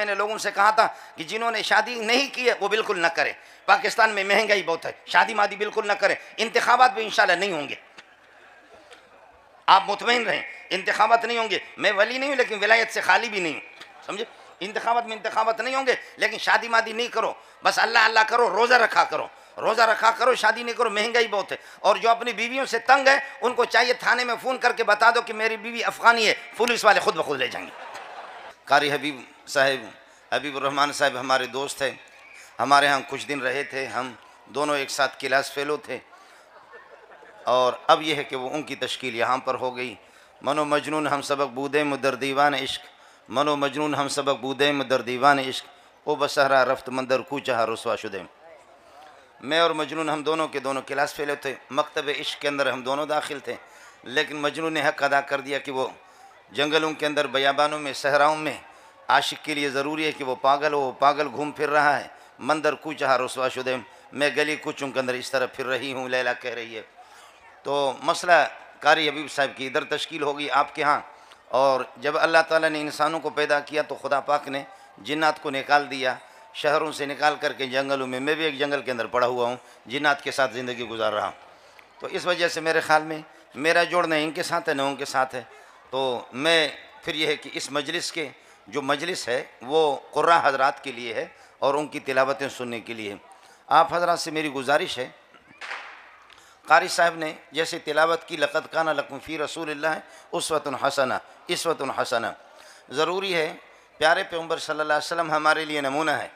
मैंने लोगों से कहा था कि जिन्होंने शादी नहीं की है वो बिल्कुल न करें। पाकिस्तान में महंगाई बहुत है, शादी मादी बिल्कुल न करें। इंतखाबात भी इंशाल्लाह नहीं होंगे, आप मुतमईन रहें, इंतखाबात नहीं होंगे। मैं वली नहीं हूँ लेकिन विलायत से खाली भी नहीं हूँ, समझे। इंतखाबात में इंतखाबात नहीं होंगे, लेकिन शादी मादी नहीं करो, बस अल्लाह अल्लाह करो, रोज़ा रखा करो, रोज़ा रखा करो, शादी नहीं करो, महंगाई बहुत है। और जो अपनी बीवियों से तंग है उनको चाहिए थाने में फ़ोन करके बता दो कि मेरी बीवी अफ़गानी है, पुलिस वाले खुद ब खुद ले जाएंगे। कारी हबीब साहब, हबीब रहमान साहब हमारे दोस्त हैं, हमारे यहाँ कुछ दिन रहे थे, हम दोनों एक साथ क्लास फेलो थे। और अब यह है कि वो उनकी तश्कील यहाँ पर हो गई। मनो मजनून हम सबक बूदे मुदर दीवान इश्क, मनो मजनून हम सबक बूदे मुदर दीवान इश्क, ओ बसहरा रफ्त मंदर कूचहा रुसवा शुदे। मैं और मजनून हम दोनों के दोनों क्लास फेले थे, मकतब इश्क के अंदर हम दोनों दाखिल थे। लेकिन मजनून ने हक अदा कर दिया कि वो जंगलों के अंदर, बयाबानों में, सहराओं में आशिक के लिए ज़रूरी है कि वो पागल हो, वो पागल घूम फिर रहा है। मंदर कूचहा रुसवा शुदे, मैं गली कूचों के अंदर इस तरह फिर रही हूँ, लैला कह रही है। तो मसला कारी हबीब साहब की इधर तश्कील होगी आपके यहाँ। और जब अल्लाह ताला ने इंसानों को पैदा किया तो खुदा पाक ने जिन्नात को निकाल दिया, शहरों से निकाल करके जंगलों में। मैं भी एक जंगल के अंदर पड़ा हुआ हूँ, जिन्नात के साथ ज़िंदगी गुजार रहा हूँ। तो इस वजह से मेरे ख़्याल में मेरा जोड़ न इनके साथ है न उनके साथ है। तो मैं फिर यह है कि इस मजलिस के जो मजलिस है वो कुर्रा हजरात के लिए है और उनकी तिलावतें सुनने के लिए। आप हजरात से मेरी गुजारिश है, कारी साहब ने जैसे तिलावत की लक़द काना लकुम फ़ी रसूलिल्लाह उस्वतुन हसना, इस्वतुन हसना, ज़रूरी है। प्यारे पैगम्बर सल्लल्लाहु अलैहि वसल्लम हमारे लिए नमूना है।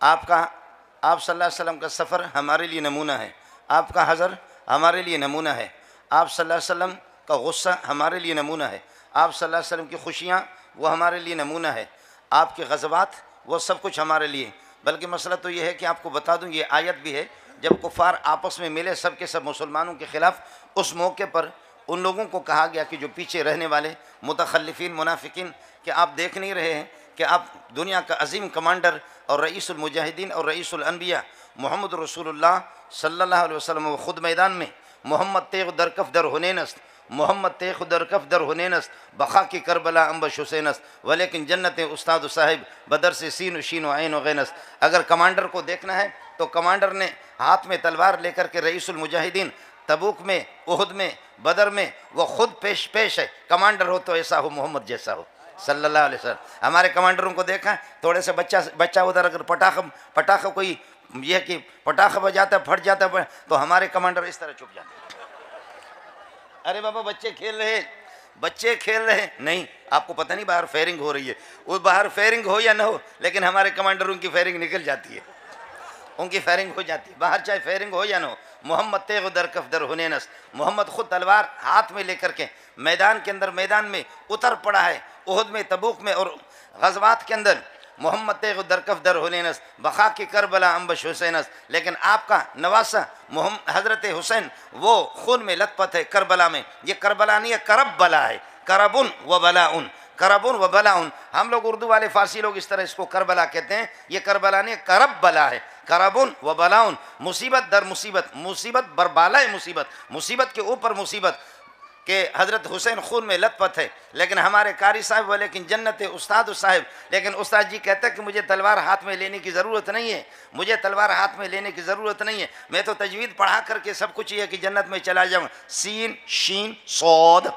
आप सल्लल्लाहु अलैहि वसल्लम का सफ़र हमारे लिए नमूना है, आपका हज़र हमारे लिए नमूना है, आप सल्लल्लाहु अलैहि वसल्लम का गुस्सा हमारे लिए नमूना है, आप सल्लल्लाहु अलैहि वसल्लम की खुशियाँ वो हमारे लिए नमूना है, आपके ग़ज़वात वो सब कुछ हमारे लिए। बल्कि मसला तो ये है कि आपको बता दूँ, ये आयत भी है, जब कुफ़ार आपस में मिले सब के सब मुसलमानों के ख़िलाफ़, उस मौके पर उन लोगों को कहा गया कि जो पीछे रहने वाले मुतखल्लिफ़ीन मुनाफिकीन, कि आप देख नहीं रहे हैं कि आप दुनिया का अज़ीम कमांडर और रईसुल मुजाहिदीन और रईसुल अनबिया मोहम्मद रसूलुल्लाह सल्लल्लाहु अलैहि वसल्लम वो ख़ुद मैदान में मोहम्मद तेग़ दरकफ दर हुनैनस्त, मोहम्मद तेग़ दरकफ दर हुनैनस्त, बखा की करबला अम्बश हुसैनस्त, वलेकिन जन्नत उस्ताद साहिब बदर से सीन शीन ऐन गैनस्त। अगर कमांडर को देखना है तो कमांडर ने हाथ में तलवार लेकर के रईसुल मुजाहिदीन, तबूक में, उहद में, बदर में वो खुद पेश है। कमांडर हो तो ऐसा हो, मोहम्मद जैसा हो सल्लल्लाहु अलैहि वसल्लम। हमारे कमांडरों को देखा, थोड़े से बच्चा उधर अगर पटाखा कोई यह कि पटाखा बजाता है, फट जाता है, तो हमारे कमांडर इस तरह चुप जाते हैं। अरे बाबा बच्चे खेल रहे नहीं, आपको पता नहीं बाहर फायरिंग हो रही है। वो बाहर फायरिंग हो या ना हो, लेकिन हमारे कमांडरों की फायरिंग निकल जाती है, उनकी फायरिंग हो जाती है बाहर, चाहे फायरिंग हो या ना हो। मोहम्मद तेग़ दरकफ दर हुनैनस, मोहम्मद खुद तलवार हाथ में लेकर के मैदान के अंदर, मैदान में उतर पड़ा है, उहद में, तबूक में और ग़ज़वात के अंदर। मोहम्मद तेग़ दरकफ दर हुनैनस, बखा की करबला अम्बश हुसैनस। लेकिन आपका नवासा हज़रत हुसैन वो खून में लथपथ है करबला में। ये करबला नहीं है, करब बला है, करबुन व बलाउन, करबुन व बलाउन। हम लोग उर्दू वाले फ़ारसी लोग इस तरह इसको करबला कहते हैं, ये करबला नहीं, करब बला है, करबुन व बलाउन। मुसीबत दर मुसीबत, मुसीबत बरबाला है, मुसीबत, मुसीबत के ऊपर मुसीबत कि हज़रत हुसैन खून में लथपथ है। लेकिन हमारे कारी साहब वो, लेकिन जन्नत उस्ताद साहब, लेकिन उस्ताद जी कहते हैं कि मुझे तलवार हाथ में लेने की ज़रूरत नहीं है, मुझे तलवार हाथ में लेने की ज़रूरत नहीं है, मैं तो तजवीद पढ़ा करके सब कुछ ये कि जन्नत में चला जाऊँ, सीन शीन सौद।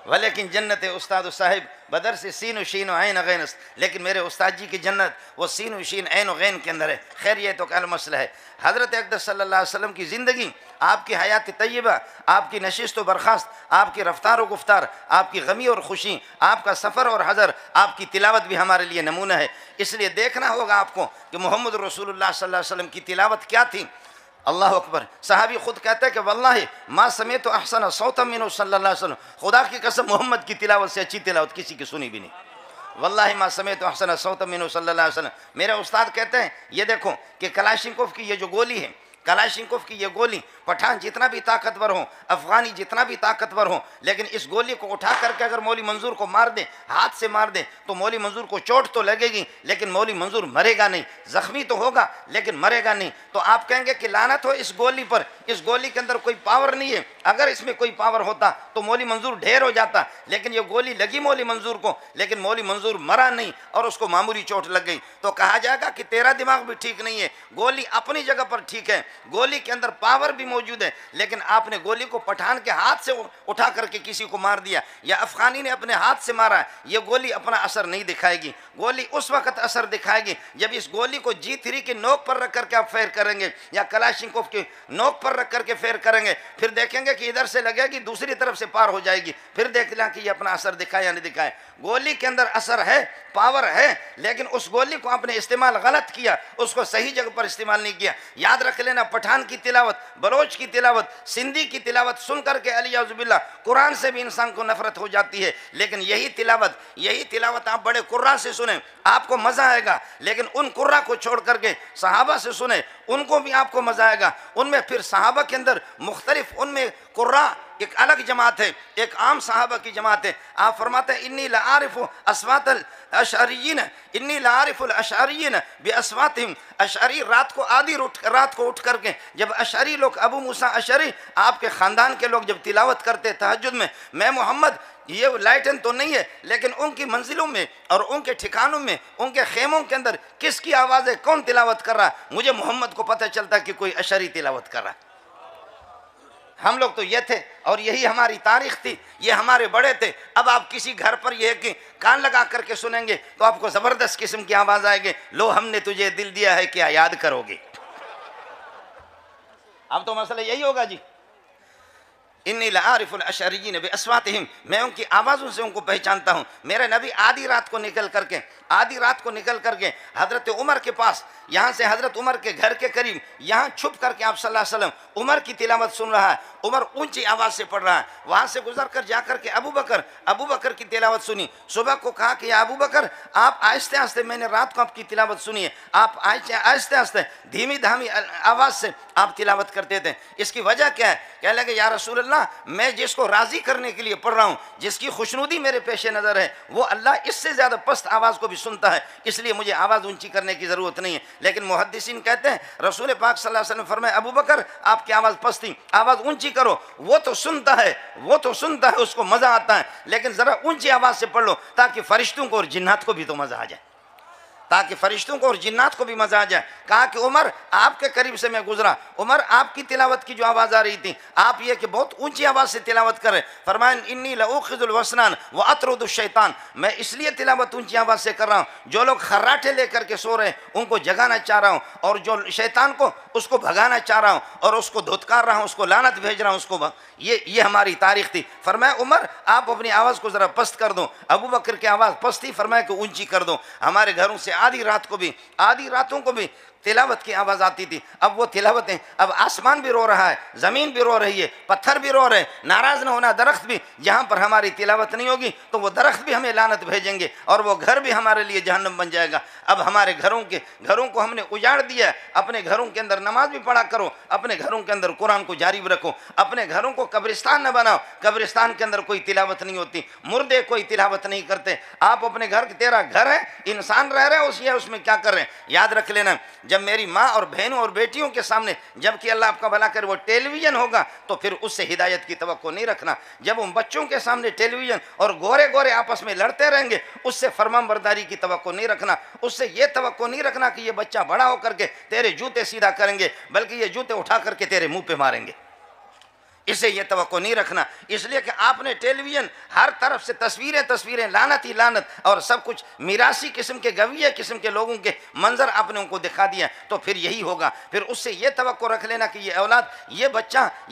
वलेकिन जन्नत उस्ताद साहिब बदर से सीन व शीन ऐन गैनस। लेकिन मेरे उस्ताद जी की जन्नत वो सीन व शीन ऐन गैन के अंदर है। खैर ये तो कल मसला है। हज़रत अक़दस सल्लल्लाहु अलैहि वसल्लम की ज़िंदगी, आपकी हयात तय्यबा, आपकी नशिस्त व बर्खास्त, आपकी रफ्तार व गुफ्तार, आपकी गमी और खुशी, आपका सफ़र और हज़र, आपकी तिलावत भी हमारे लिए नमूना है। इसलिए देखना होगा आपको कि मोहम्मद रसूलुल्लाह सल्लल्लाहु अलैहि वसल्लम की तिलावत क्या थी। अल्लाह अकबर। सहाबी खुद कहता है कि वल्लाहि मा समेत अहसन सौतम मिन्हु सल्लल्लाहु अलैहि वसल्लम, खुदा की कसम मोहम्मद की तिलावत से अच्छी तिलावत किसी की सुनी भी नहीं। वल्लाहि मा समेत अहसन सौतम मिन्हु सल्लल्लाहु अलैहि वसल्लम। मेरे उस्ताद कहते हैं ये देखो कि कलाशिंकोव की ये जो गोली है, कलाशिंकोव की ये गोली पठान जितना भी ताकतवर हो, अफगानी जितना भी ताकतवर हो, लेकिन इस गोली को उठा करके अगर मौली मंजूर को मार दे, हाथ से मार दे, तो मौली मंजूर को चोट तो लगेगी लेकिन मौली मंजूर मरेगा नहीं, जख्मी तो होगा लेकिन मरेगा नहीं। तो आप कहेंगे कि लानत हो इस गोली पर, इस गोली के अंदर कोई पावर नहीं है। अगर इसमें कोई पावर होता तो मौली मंजूर ढेर हो जाता, लेकिन ये गोली लगी मौली मंजूर को, लेकिन मौली मंजूर मरा नहीं और उसको मामूली चोट लग गई। तो कहा जाएगा कि तेरा दिमाग भी ठीक नहीं है, गोली अपनी जगह पर ठीक है, गोली के अंदर पावर भी मौजूद है, लेकिन आपने गोली को पठान के हाथ से उठा करके किसी को मार दिया या अफगानी ने अपने हाथ से मारा, ये गोली अपना असर नहीं दिखाएगी। गोली उस वक्त असर दिखाएगी जब इस गोली को G3 की नोक पर रख करके आप फेर करेंगे या कलाशिंकोव की नोक पर रख करके फेर करेंगे, फिर देखेंगे कि इधर से लगेगी दूसरी तरफ से पार हो जाएगी, फिर देखना कि ये अपना असर दिखाए या नहीं दिखाए। गोली के अंदर असर है, पावर है, लेकिन उस गोली को आपने इस्तेमाल गलत किया, उसको सही जगह पर इस्तेमाल नहीं किया। याद रख लेना, पठान की तिलावत, बलोच की तिलावत, सिंधी की तिलावत सुन करके अलियाज़ुबिल्लाह कुरान से भी इंसान को नफरत हो जाती है। लेकिन यही तिलावत आप बड़े कुर्रा से सुने, आपको मजा आएगा, लेकिन उन कुर्रा को छोड़ करके सहाबा से सुने, उनको भी आपको मजा आएगा। उनमें फिर सहाबा के अंदर मुख्तलिफ, उनमें कुर्रा एक अलग जमात है, एक आम सहाबा की जमात है। आप फरमाते हैं इन्नी लारिफु अस्वातल अशअरिय्यिन, इन्नी लारिफुल अशअरिय्यिन बिअस्वातिहिम। अशअरी रात को उठ करके जब अशअरी लोग, अबू मूसा अशअरी आपके ख़ानदान के लोग जब तिलावत करते तहज्जुद में, मैं मोहम्मद, ये लाइटन तो नहीं है, लेकिन उनकी मंजिलों में और उनके ठिकानों में, उनके खेमों के अंदर किसकी आवाज़ है, कौन तिलावत कर रहा है, मुझे मोहम्मद को पता चलता कि कोई अशअरी तिलावत कर रहा है। हम लोग तो ये थे और यही हमारी तारीख थी, ये हमारे बड़े थे। अब आप किसी घर पर ये कि कान लगा करके सुनेंगे तो आपको ज़बरदस्त किस्म की आवाज़ आएगी, लो हमने तुझे दिल दिया है क्या याद करोगे। अब तो मसला यही होगा जी। इन्नी लारिफुल अशअरिय्यिन बिअस्वातिहिम, मैं उनकी आवाज़ों से उनको पहचानता हूँ। मेरे नबी आधी रात को निकल करके हज़रत उमर के पास, यहाँ से हज़रत उमर के घर के करीब, यहाँ छुप करके आप सल्लल्लाहु अलैहि वसल्लम उमर की तिलावत सुन रहा है। उमर ऊंची आवाज़ से पढ़ रहा है। वहाँ से गुजर कर जा कर के अबू बकर की तिलावत सुनी। सुबह को कहा कि अबू बकर, आप आहिस्ते आहिस्ते, मैंने रात को आपकी तिलावत सुनी है, आप आहिस्ते आहिस्ते धीमी धामी आवाज़ से आप तिलावत करते थे, इसकी वजह क्या है? कह लगे या रसूल अल्लाह, मैं जिसको राज़ी करने के लिए पढ़ रहा हूँ, जिसकी खुशनुदी मेरे पेश नज़र है, वो अल्लाह इससे ज़्यादा पस्त आवाज़ को भी सुनता है, इसलिए मुझे आवाज़ ऊंची करने की ज़रूरत नहीं है। लेकिन मुहद्दिसीन कहते हैं रसूल पाक सल्लल्लाहु अलैहि वसल्लम फरमाए, अबू बकर आपकी आवाज़ पस्त थी, आवाज़ ऊंची करो। वो तो सुनता है, उसको मज़ा आता है, लेकिन ज़रा ऊंची आवाज़ से पढ़ लो ताकि फरिश्तों को और जिन्नात को भी तो मज़ा आ जाए, ताकि फरिश्तों को और जिन्नात को भी मजा आ जाए। कहा कि उमर, आपके करीब से मैं गुजरा, उमर आपकी तिलावत की जो आवाज़ आ रही थी, आप ये कि बहुत ऊंची आवाज़ से तिलावत करें। फरमाया इन्नी लऊखिज़ुल वसनान व अतरुदुश शैतान, मैं इसलिए तिलावत ऊंची आवाज़ से कर रहा हूँ, जो लोग खर्राटे लेकर के सो रहे हैं उनको जगाना चाह रहा हूँ, और जो शैतान को उसको भगाना चाह रहा हूँ, और उसको धुतकार रहा हूँ, उसको लानत भेज रहा हूँ, उसको ये हमारी तारीख थी। फरमाया उमर आप अपनी आवाज़ को ज़रा पस्त कर दो। अबू बकर की आवाज़ पस्त थी, फरमाया कि ऊंची कर दो। हमारे घरों से आधी रातों को भी तिलावत की आवाज़ आती थी। अब वो तिलावतें, अब आसमान भी रो रहा है, ज़मीन भी रो रही है, पत्थर भी रो रहे हैं, नाराज़ न होना दरख्त भी, जहाँ पर हमारी तिलावत नहीं होगी तो वो दरख्त भी हमें लानत भेजेंगे और वो घर भी हमारे लिए जहन्नम बन जाएगा। अब हमारे घरों को हमने उजाड़ दिया। अपने घरों के अंदर नमाज भी पढ़ा करो, अपने घरों के अंदर कुरान को जारी रखो, अपने घरों को कब्रिस्तान न बनाओ, कब्रिस्तान के अंदर कोई तिलावत नहीं होती, मुर्दे कोई तिलावत नहीं करते। आप अपने घर, तेरा घर है, इंसान रह रहे हैं उसमें क्या कर रहे हैं? याद रख लेना, जब मेरी माँ और बहनों और बेटियों के सामने, जबकि अल्लाह आपका भला करे, वो टेलीविज़न होगा तो फिर उससे हिदायत की तवक्को नहीं रखना। जब उन बच्चों के सामने टेलीविज़न और गोरे गोरे आपस में लड़ते रहेंगे, उससे फरमाबरदारी की तवक्को नहीं रखना। उससे ये तवक्को नहीं रखना कि ये बच्चा बड़ा होकर के तेरे जूते सीधा करेंगे, बल्कि ये जूते उठा करके तेरे मुंह पे मारेंगे। इसे ये तवक्को नहीं रखना, इसलिए कि आपने टेलीविज़न हर तरफ से तस्वीरें, लानत ही लानत, और सब कुछ मिरासी किस्म के, गवीय किस्म के लोगों के मंजर आपने उनको दिखा दिया, तो फिर यही होगा। फिर उससे ये तवक्को रख लेना कि ये औलाद, ये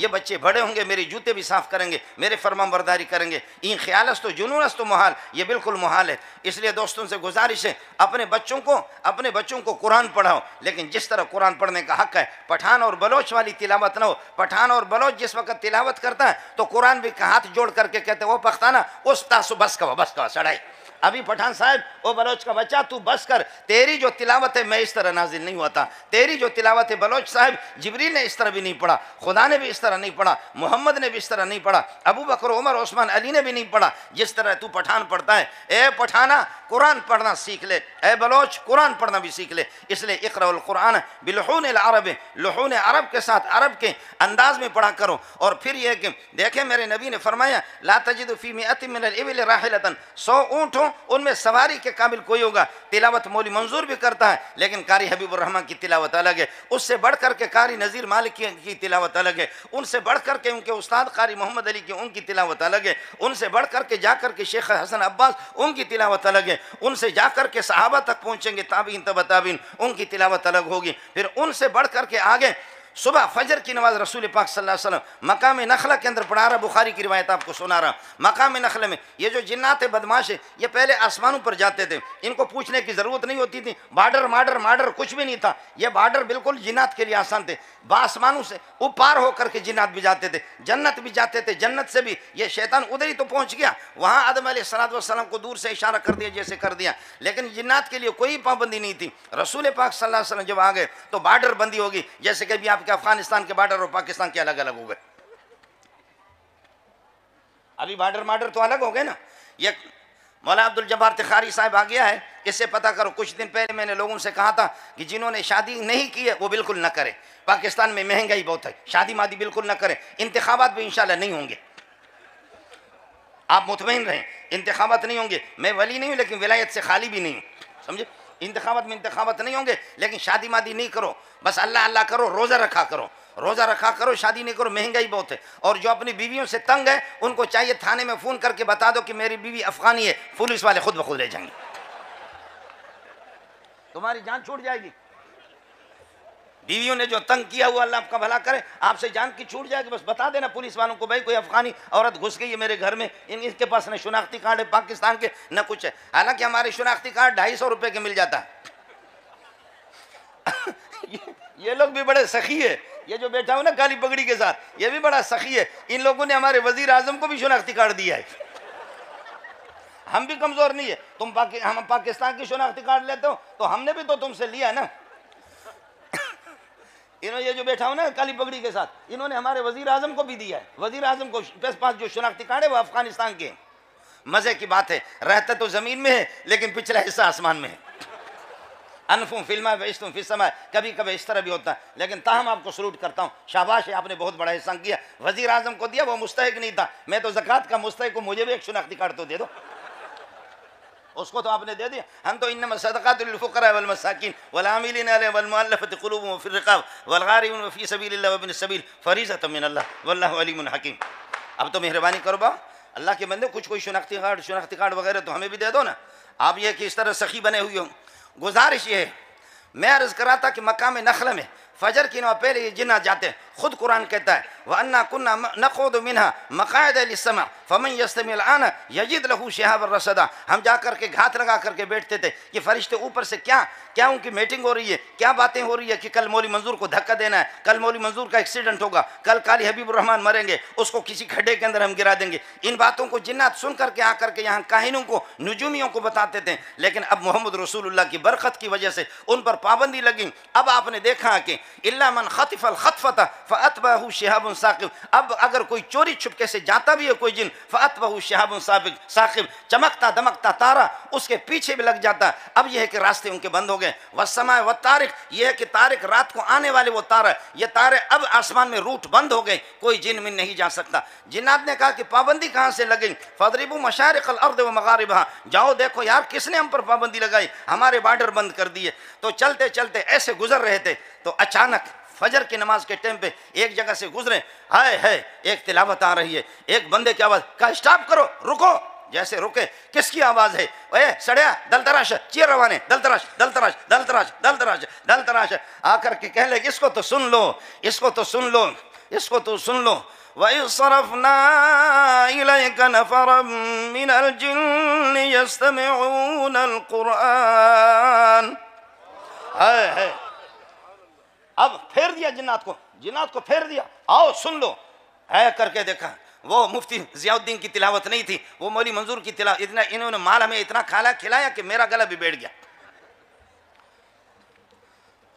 बच्चे बड़े होंगे, मेरे जूते भी साफ़ करेंगे, मेरे फरमाबरदारी करेंगे। इन ख्यालस तो जुनूनस तो मुहाल, ये बिल्कुल मुहाल है। इसलिए दोस्तों से गुजारिश है, अपने बच्चों को कुरान पढ़ाओ, लेकिन जिस तरह कुरान पढ़ने का हक़ है, पठान और बलोच वाली तिलावत न हो। पठान और बलोच जिस वक्त तिलावत करता है तो कुरान भी हाथ जोड़ करके कहते वो पख्ताना उस तासु बस का सड़ाई, अभी पठान साहब ओ बलोच का बच्चा तू बस कर, तेरी जो तिलावत है मैं इस तरह नाजिल नहीं हुआ था, तेरी जो तिलावत है बलोच साहब जिब्रील ने इस तरह भी नहीं पढ़ा, खुदा ने भी इस तरह नहीं पढ़ा, मोहम्मद ने भी इस तरह नहीं पढ़ा, अबू बकर उमर उस्मान अली ने भी नहीं पढ़ा जिस तरह तू पठान पढ़ता है। ए पठाना कुरान पढ़ना सीख ले, ए बलोच कुरान पढ़ना भी सीख ले। इसलिए इक़राउल कुरान बिलहून अरब, लहून अरब के साथ अरब के अंदाज में पढ़ा करो। और फिर यह कि देखें मेरे नबी ने फरमाया ला तजिदु फी मिअतिन मिनल इबिल राहिलतन, 100 ऊँट हो उनमें सवारी के काबिल कोई होगा। तिलावत मौली मंजूर भी करता है लेकिन कारी हबीबुर रहमान की तिलावत अलग है, उससे बढ़ कर के कारी नज़ीर मालिक की तिलावत अलग है, उनसे बढ़ कर के उनके उस्ताद कारी मोहम्मद अली की उनकी तिलावत अलग है, उनसे बढ़ कर के जाकर के शेख हसन अब्बास उनकी तिलावत अलग है, उनसे जाकर के सहाबा तक पहुँचेंगे ताबीन तबा ताबीन उनकी तिलावत अलग होगी। फिर उनसे बढ़ कर के आगे सुबह फजर की नमाज रसूल पाक सल्लल्लाहु अलैहि वसल्लम मकाम नखला के अंदर पढ़ा रहा, बुखारी की रिवायत आपको सुना रहा। मकाम नखले में ये जो जिन्नात बदमाश है ये पहले आसमानों पर जाते थे, इनको पूछने की ज़रूरत नहीं होती थी, बार्डर मार्डर मार्डर कुछ भी नहीं था, ये बार्डर बिल्कुल जिन्नात के लिए आसान थे। बासमानों से वो पार होकर के जिन्नात भी जाते थे, जन्नत भी जाते थे, जन्नत से भी ये शैतान उधर ही तो पहुँच गया, वहाँ आदम अलैहिस्सलाम को दूर से इशारा कर दिया जैसे कर दिया, लेकिन जिन्नात के लिए कोई पाबंदी नहीं थी। रसूल पाक सल्लल्लाहु अलैहि वसल्लम जब आ गए तो बार्डर बंदी होगी, जैसे कि अभी आपके अफगानिस्तान के बार्डर और पाकिस्तान के अलग अलग हो गए। अभी बार्डर मार्डर तो अलग हो गए ना। ये मौला अब्दुल जब्बार तिखारी साहब आ गया है, इससे पता करो। कुछ दिन पहले मैंने लोगों से कहा था कि जिन्होंने शादी नहीं की है वो बिल्कुल न करें, पाकिस्तान में महंगाई बहुत है, शादी मादी बिल्कुल न करें, इंतखाबात भी इंशाल्लाह नहीं होंगे, आप मुतमईन रहें, इंतखाबात नहीं होंगे। मैं वली नहीं हूँ लेकिन विलायत से खाली भी नहीं हूँ, समझे। इंतखाबात में इंतखाबात नहीं होंगे लेकिन शादी मादी नहीं करो, बस अल्लाह अल्लाह करो, रोज़ा रखा करो, रोज़ा रखा करो, शादी नहीं करो, महंगाई बहुत है। और जो अपनी बीवियों से तंग है उनको चाहिए थाने में फ़ोन करके बता दो कि मेरी बीवी अफगानी है, पुलिस वाले खुद ब खुद ले जाएंगे, तुम्हारी जान छूट जाएगी। बीवियों ने जो तंग किया हुआ अल्लाह आपका भला करे, आपसे जान की छूट जाएगी, बस बता देना पुलिस वालों को भाई कोई अफगानी औरत घुस गई है मेरे घर में, इनके पास न शनाख्ती कार्ड है पाकिस्तान के न कुछ है। हालांकि हमारे शनाख्ती कार्ड 250 रुपये के मिल जाता है। ये लोग भी बड़े सखी है, ये जो बैठा हो ना काली पगड़ी के साथ ये भी बड़ा सखी है। इन लोगों ने हमारे वजीर आजम को भी शनाख्ती कार्ड दिया है। हम भी कमजोर नहीं है, हम पाकिस्तान की शनाख्ती कार्ड लेते हो तो हमने भी तो तुमसे लिया है ना। इन्होंने ये जो बैठा हो ना काली पगड़ी के साथ, इन्होंने हमारे वजीर आजम को भी दिया है। वजीर आजम को पास जो शनाख्ती कार्ड है वो अफगानिस्तान के। मजे की बात है, रहता तो जमीन में है लेकिन पिछला हिस्सा आसमान में है। अनफुम फिल्मा वेस्तुम फिस्समा, कभी कभी इस तरह भी होता है, लेकिन ताहम आपको सलूट करता हूँ, शाबाश है, आपने बहुत बड़ा एहसान किया। वजीर आजम को दिया, वो मुस्तहिक नहीं था, मैं तो ज़कात का मुस्तहिक हूँ, मुझे भी एक शनाख्ती कार्ड तो दे दो, उसको तो आपने दे दिया। हम तो इन्नमा सदक़ातुल फुक़रा वल मसाकीन वल आमिलीन अलैहा वल मुअल्लफ़ति क़ुलूबुहुम व फ़िर रिक़ाब वल गारिमीन फ़ी सबीलिल्लाह व इब्निस सबील फ़रीज़तम मिनल्लाह वल्लाहु अलीमुन हकीम। अब तो मेहरबानी करो बा, अल्लाह के बंदे, कुछ कोई शनाख्ती कार्ड वगैरह तो हमें भी दे दो ना। आप ये कि इस तरह सखी बने हुए हो। गुजारिश ये है, मैं अर्ज़ करा था कि मकाम नखला में फजर की नमाज़ पहले ये जिन्नात जाते हैं, खुद कुरान कहता है व अन्ना कुन्ना नक़ूदु मिन्हा मक़ाइद लिस्समा फ़मन यस्तमिल आन यजिद लहू शिहाबन रसदा। हम जा कर के घात लगा करके बैठते थे कि फरिश्ते ऊपर से क्या क्या उनकी मीटिंग हो रही है, क्या बातें हो रही है कि कल मौली मंजूर को धक्का देना है, कल मौली मंजूर का एक्सीडेंट होगा, कल काली हबीबुर रहमान मरेंगे, उसको किसी खड्डे के अंदर हम गिरा देंगे। इन बातों को जिन्नात सुन करके आकर के यहाँ काहिनों को, नुजूमियों को बताते थे। लेकिन अब मोहम्मद रसूलुल्लाह की बरकत की वजह से उन पर पाबंदी लगी। अब आपने देखा कि इल्ला मन खतिफल खतफता फ़अतबहु शिहाबुन साक़िब, अब अगर कोई चोरी छुपके से जाता भी है कोई जिन, फ़अतबहु शिहाबुन साक़िब, चमकता दमकता तारा उसके पीछे भी लग जाता। अब यह है कि रास्ते उनके बंद हो गए। वस्समा व तारिक, यह है कि तारिक रात को आने वाले वो तारा, ये तारे अब आसमान में रूट बंद हो गए, कोई जिन में नहीं जा सकता। जिन्नात ने कहा कि पाबंदी कहाँ से लगी, फ़दरिबू मशारिक़ल अर्द व मग़ारिबहा, जाओ देखो यार किसने हम पर पाबंदी लगाई, हमारे बार्डर बंद कर दिए। तो चलते चलते ऐसे गुजर रहे थे तो अचानक फजर की नमाज के टाइम पे एक जगह से गुजरे, हाय है एक तिलावत आ रही है, एक बंदे की आवाज़, कहा स्टॉप करो, रुको। जैसे रुके, किसकी आवाज़ है, ओए सड़िया दल तराश, चीर रवाने, दल तराश दल तराश दल तराश दल तराश दल तराश, आकर के कह ले इसको तो सुन लो, इसको तो सुन लो, इसको तो सुन लो। वइज़ सरफ़ना इलैका नफ़रम मिनल जिन्नि यस्तमिऊनल क़ुरआन। है अब फेर दिया जिन्नात को फेर दिया, आओ सुन लो। है करके देखा, वो मुफ्ती ज़ियाउद्दीन की तिलावत नहीं थी, वो मौलवी मंजूर की तिलावत। इतना इन्होंने माल हमें इतना खिलाया कि मेरा गला भी बैठ गया।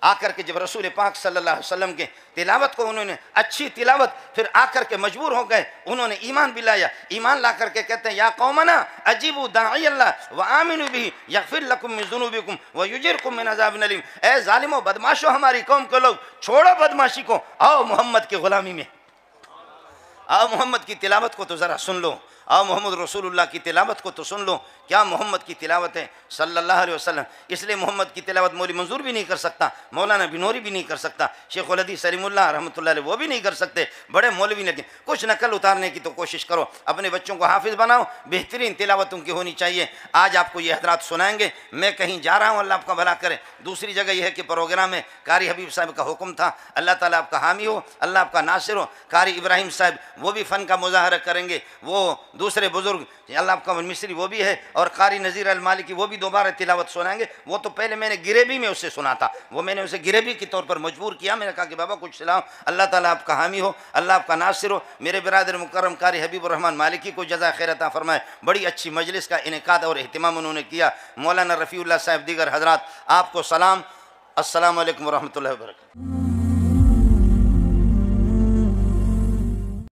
आकर के जब रसूल पाक सल्लल्लाहु अलैहि वसल्लम के तिलावत को उन्होंने अच्छी तिलावत, फिर आकर के मजबूर हो गए, उन्होंने ईमान भी लाया। ईमान ला करके कहते हैं या कौमना अजीबू दाई अल्लाह व आमिनू बिही यगफिर लकुम मिन ज़ुनूबिकुम व युजिरकुम मिन अज़ाबिन अलीम। ए जालिमो बदमाशो, हमारी कौम के लोग, छोड़ो बदमाशी को, आओ मोहम्मद की गुलामी में, आओ मोहम्मद की तिलावत को तो ज़रा सुन लो, आओ मोहम्मद रसूलुल्लाह की तिलावत को तो सुन लो। क्या मोहम्मद की तिलावत है सल्लल्लाहु अलैहि वसल्लम। इसलिए मोहम्मद की तिलावत मौलवी मंजूर भी नहीं कर सकता, मौलाना बिनोरी भी नहीं कर सकता, शेखुल हदीस सलीमुल्लाह रहमतुल्लाह अलैह वो भी नहीं कर सकते, बड़े मौलवी। लेकिन कुछ नकल उतारने की तो कोशिश करो, अपने बच्चों को हाफिज़ बनाओ, बेहतरीन तिलावत उनकी होनी चाहिए। आज आपको ये हजरात सुनाएंगे। मैं कहीं जा रहा हूँ, अल्लाह आपका भला करे। दूसरी जगह यह है कि प्रोग्राम में कारी हबीब साहब का हुक्म था, अल्लाह ताला आपका हामी हो, अल्लाह आपका नासिर हो। कारी इब्राहिम साहब वो भी फ़न का मुजाहरा करेंगे, वो दूसरे बुज़ुर्ग अल्लाह आपका मिस्री वो भी है, और कारी नज़ीर अल मालिकी वो भी दोबारा तिलावत सुनाएंगे। वो तो पहले मैंने गिरेबी में उससे सुना था, वो मैंने उसे गिरेबी के तौर पर मजबूर किया। मैंने कहा कि बाबा कुछ सिलाओ, अल्लाह ताला आपका हामी हो, अल्लाह आपका नासिर हो। मेरे बिरादर मुकर्रम कारी हबीबुर रहमान मालिकी को जज़ा खैर अता फरमाए। बड़ी अच्छी मजलिस का इनेकाद और एहतिमाम उन्होंने किया। मौलाना रफ़ीउल्लाह साहब, दीगर हजरात, आपको सलाम, अस्सलामु अलैकुम व रहमतुल्लाहि व बरकातुहू।